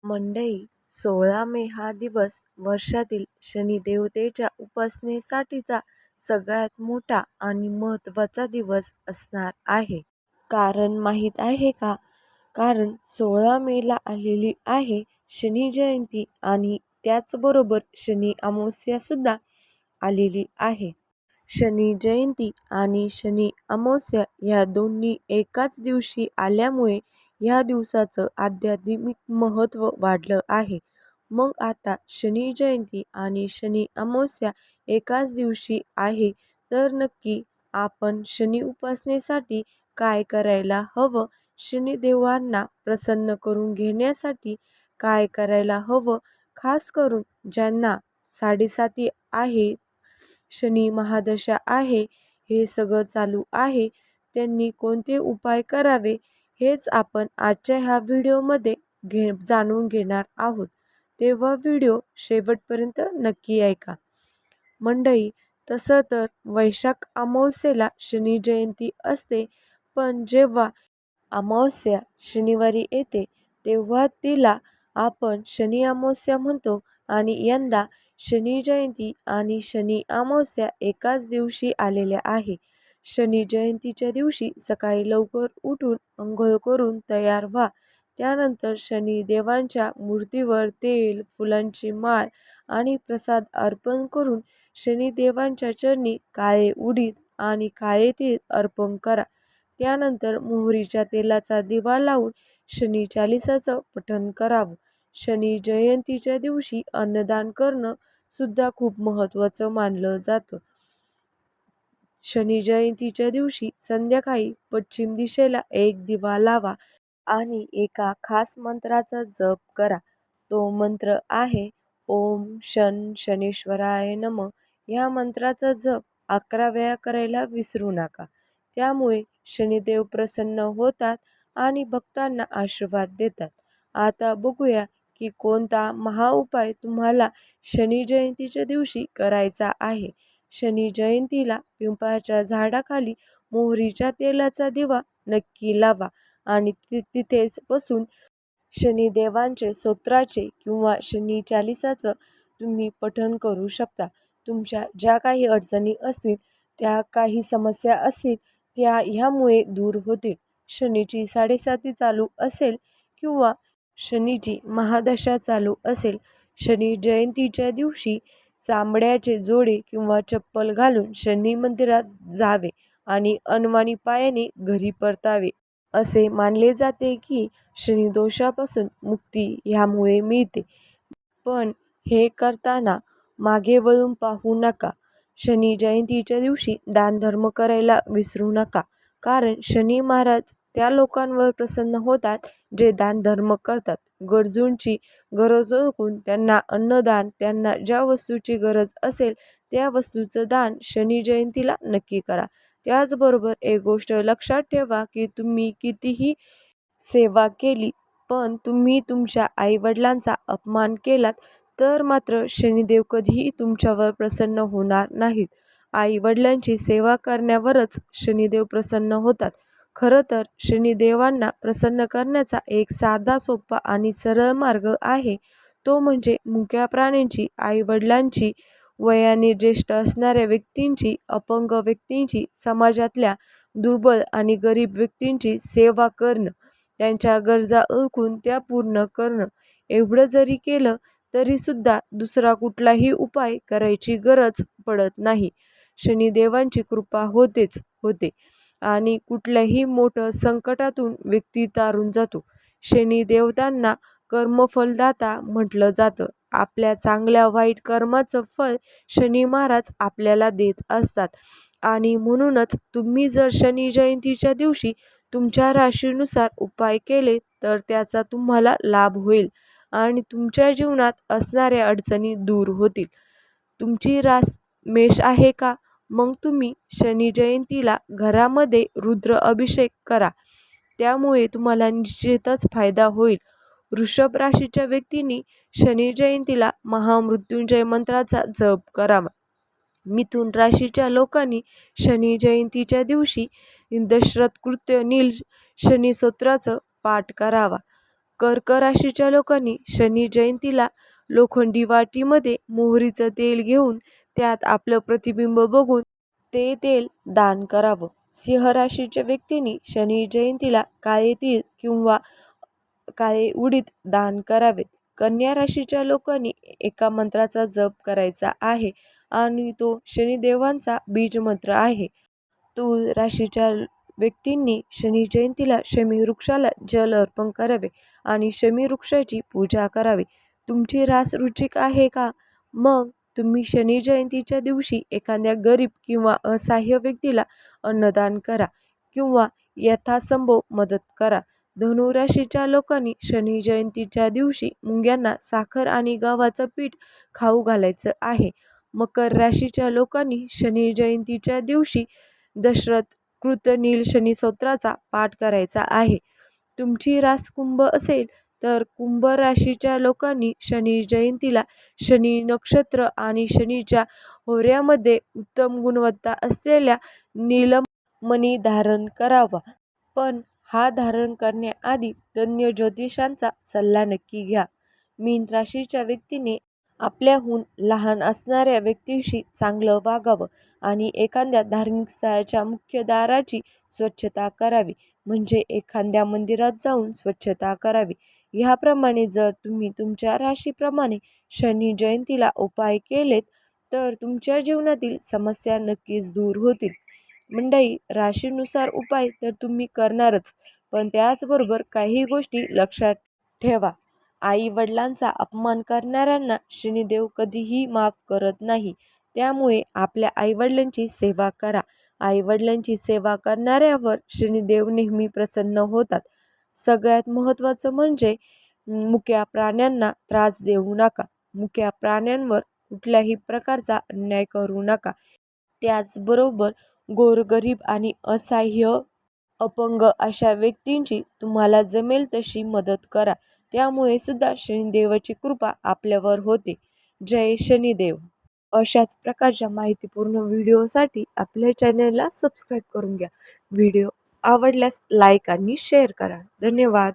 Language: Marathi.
मंडळी, 16 मे हा दिवस वर्षातील शनिदेवतेच्या उपासनेसाठीचा सगळ्यात मोठा आणि महत्त्वाचा दिवस असणार आहे. कारण माहीत आहे का? कारण 16 मेला आलेली आहे शनी जयंती आणि त्याचबरोबर शनी अमावस्यासुद्धा आलेली आहे. शनी जयंती आणि शनी अमावस्या या दोन्ही एकाच दिवशी आल्यामुळे या दिवसाचं आध्यात्मिक महत्त्व वाढलं आहे. मग आता शनी जयंती आणि शनी अमावस्या एकाच दिवशी आहे, तर नक्की आपण शनी उपासनेसाठी काय करायला हवं? शनिदेवांना प्रसन्न करून घेण्यासाठी काय करायला हवं? खास करून ज्यांना 7.5 आहे, शनी महादशा आहे, हे सगळं चालू आहे, त्यांनी कोणते उपाय करावे हेच आपण आजच्या ह्या व्हिडिओमध्ये जाणून घेणार आहोत. तेव्हा व्हिडिओ शेवटपर्यंत नक्की ऐका. मंडळी, तसं तर वैशाख अमावस्येला शनी जयंती असते, पण जेव्हा अमावस्या शनिवारी येते तेव्हा तिला आपण शनी अमावस्या म्हणतो आणि यंदा शनी जयंती आणि शनी अमावस्या एकाच दिवशी आलेल्या आहे. शनी जयंतीच्या दिवशी सकाळी लवकर उठून अंघोळ करून तयार व्हा. त्यानंतर शनिदेवांच्या मूर्तीवर तेल, फुलांची माळ आणि प्रसाद अर्पण करून शनिदेवांच्या चरणी काळे उडीद आणि काळे तीळ अर्पण करा. त्यानंतर मोहरीच्या तेलाचा दिवा लावून शनी चालीसाचं पठण करावं. शनी जयंतीच्या दिवशी अन्नदान करणं सुद्धा खूप महत्त्वाचं मानलं जातं. शनी जयंतीच्या दिवशी संध्याकाळी पश्चिम दिशेला एक दिवा लावा आणि एका खास मंत्राचा जप करा. तो मंत्र आहे ओम शन शनीश्वराय नमः. या मंत्राचा जप 11 वेळा करायला विसरू नका. त्यामुळे शनिदेव प्रसन्न होतात आणि भक्तांना आशीर्वाद देतात. आता बघूया की कोणता महाउपाय तुम्हाला शनी जयंतीच्या दिवशी करायचा आहे. शनी जयंतीला पिंपळाच्या झाडाखाली मोहरीच्या तेलाचा दिवा नक्की लावा आणि तिथेच बसून शनिदेवांचे स्तोत्राचे किंवा शनी चालीसाचं तुम्ही पठण करू शकता. तुमच्या ज्या काही अडचणी असतील, त्या काही समस्या असतील, त्या ह्यामुळे दूर होतील. शनीची 7.5 चालू असेल किंवा शनीची महादशा चालू असेल, शनी जयंतीच्या दिवशी चांबड्याचे जोडे किंवा चप्पल घालून शनी मंदिरात जावे आणि अनवाणी पायाने घरी परतावे. असे मानले जाते की शनिदोषापासून मुक्ती ह्यामुळे मिळते. पण हे करताना मागे वळून पाहू नका. शनी जयंतीच्या दिवशी दानधर्म करायला विसरू नका. कारण शनी महाराज त्या लोकांवर प्रसन्न होतात जे दानधर्म करतात. गरजूंची गरज ओळखून त्यांना अन्नदान, त्यांना ज्या वस्तूची गरज असेल त्या वस्तूचं दान शनी जयंतीला नक्की करा. त्याचबरोबर एक गोष्ट लक्षात ठेवा की तुम्ही कितीही सेवा केली, पण तुम्ही तुमच्या आईवडिलांचा अपमान केलात तर मात्र शनिदेव कधीही तुमच्यावर प्रसन्न होणार नाहीत. आईवडिलांची सेवा करण्यावरच शनिदेव प्रसन्न होतात. खरं तर शनिदेवांना प्रसन्न करण्याचा एक साधा, सोपा आणि सरळ मार्ग आहे. तो म्हणजे मुक्या प्राण्यांची, आईवडिलांची, वयाने ज्येष्ठ असणाऱ्या व्यक्तींची, अपंग व्यक्तींची, समाजातल्या दुर्बल आणि गरीब व्यक्तींची सेवा करणं, त्यांच्या गरजा ओळखून त्या पूर्ण करणं. एवढं जरी केलं तरीसुद्धा दुसरा कुठलाही उपाय करायची गरज पडत नाही. शनिदेवांची कृपा होतेच होते आणि कुठल्याही मोठं संकटातून व्यक्ती तारून जातो. शनिदेवतांना कर्मफलदाता म्हटलं जातं. आपल्या चांगल्या वाईट कर्माचं फळ शनी महाराज आपल्याला देत असतात आणि म्हणूनच तुम्ही जर शनी जयंतीच्या दिवशी तुमच्या राशीनुसार उपाय केले तर त्याचा तुम्हाला लाभ होईल आणि तुमच्या जीवनात असणाऱ्या अडचणी दूर होतील. तुमची रास मेष आहे का? मग तुम्ही शनी जयंतीला घरामध्ये रुद्र अभिषेक करा. त्यामुळे तुम्हाला निश्चितच फायदा होईल. वृषभ राशीच्या व्यक्तींनी शनी जयंतीला महामृत्युंजय मंत्राचा जप करावा. मिथुन राशीच्या लोकांनी शनी जयंतीच्या दिवशी दशरथ कृत्य नील शनी स्तोत्राचं पाठ करावा. कर्क राशीच्या लोकांनी शनी जयंतीला लोखंडी वाटीमध्ये मोहरीचं तेल घेऊन त्यात आपलं प्रतिबिंब बघून ते तेल दान करावं. सिंह राशीच्या व्यक्तींनी शनी जयंतीला काळे तीळ किंवा काळे उडीद दान करावेत. कन्या राशीच्या लोकांनी एका मंत्राचा जप करायचा आहे आणि तो शनिदेवांचा बीज मंत्र आहे. तूळ राशीच्या व्यक्तींनी शनी जयंतीला शमी वृक्षाला जल अर्पण करावे आणि शमी वृक्षाची पूजा करावी. तुमची रास रुचिक आहे का? मग तुम्ही शनी जयंतीच्या दिवशी एखाद्या गरीब किंवा असहाय्य व्यक्तीला अन्नदान करा किंवा यथासंभव मदत करा. धनुराशीच्या लोकांनी शनी जयंतीच्या दिवशी मुंग्यांना साखर आणि गव्हाचं पीठ खाऊ घालायचं आहे. मकर राशीच्या लोकांनी शनी जयंतीच्या दिवशी दशरथ कृत नील शनी स्तोत्राचा पाठ करायचा आहे. तुमची रास कुंभ असेल तर कुंभ राशीच्या लोकांनी शनी जयंतीला शनी नक्षत्र आणि शनीच्या होऱ्यामध्ये उत्तम गुणवत्ता असलेल्या नीलम मणी धारण करावा. पण हा धारण करण्याआधी तज्ञ ज्योतिषांचा सल्ला नक्की घ्या. मीन राशीच्या व्यक्तीने आपल्याहून लहान असणाऱ्या व्यक्तींशी चांगलं वागावं आणि एखाद्या धार्मिक स्थळाच्या मुख्य दाराची स्वच्छता करावी, म्हणजे एखाद्या मंदिरात जाऊन स्वच्छता करावी. ह्याप्रमाणे जर तुम्ही तुमच्या राशीप्रमाणे शनी जयंतीला उपाय केलेत तर तुमच्या जीवनातील समस्या नक्कीच दूर होतील. मंडळी, राशीनुसार उपाय तर तुम्ही करणारच, पण त्याचबरोबर काही गोष्टी लक्षात ठेवा. आई वडिलांचा अपमान करणाऱ्यांना शनिदेव कधीही माफ करत नाही. त्यामुळे आपल्या आईवडिलांची सेवा करा. आईवडिलांची सेवा करणाऱ्यावर शनिदेव नेहमी प्रसन्न होतात. सगळ्यात महत्त्वाचं म्हणजे मुक्या प्राण्यांना त्रास देऊ नका. मुक्या प्राण्यांवर कुठल्याही प्रकारचा अन्याय करू नका. त्याचबरोबर गोरगरीब आणि असहाय्य अपंग अशा व्यक्तींची तुम्हाला जमेल तशी मदत करा. त्यामुळे सुद्धा शनिदेवाची कृपा आपल्यावर होते. जय शनिदेव. अशाच प्रकारच्या माहितीपूर्ण व्हिडिओसाठी आपल्या चॅनलला सबस्क्राईब करून घ्या. व्हिडिओ आवडल्यास लाईक आणि शेअर करा. धन्यवाद.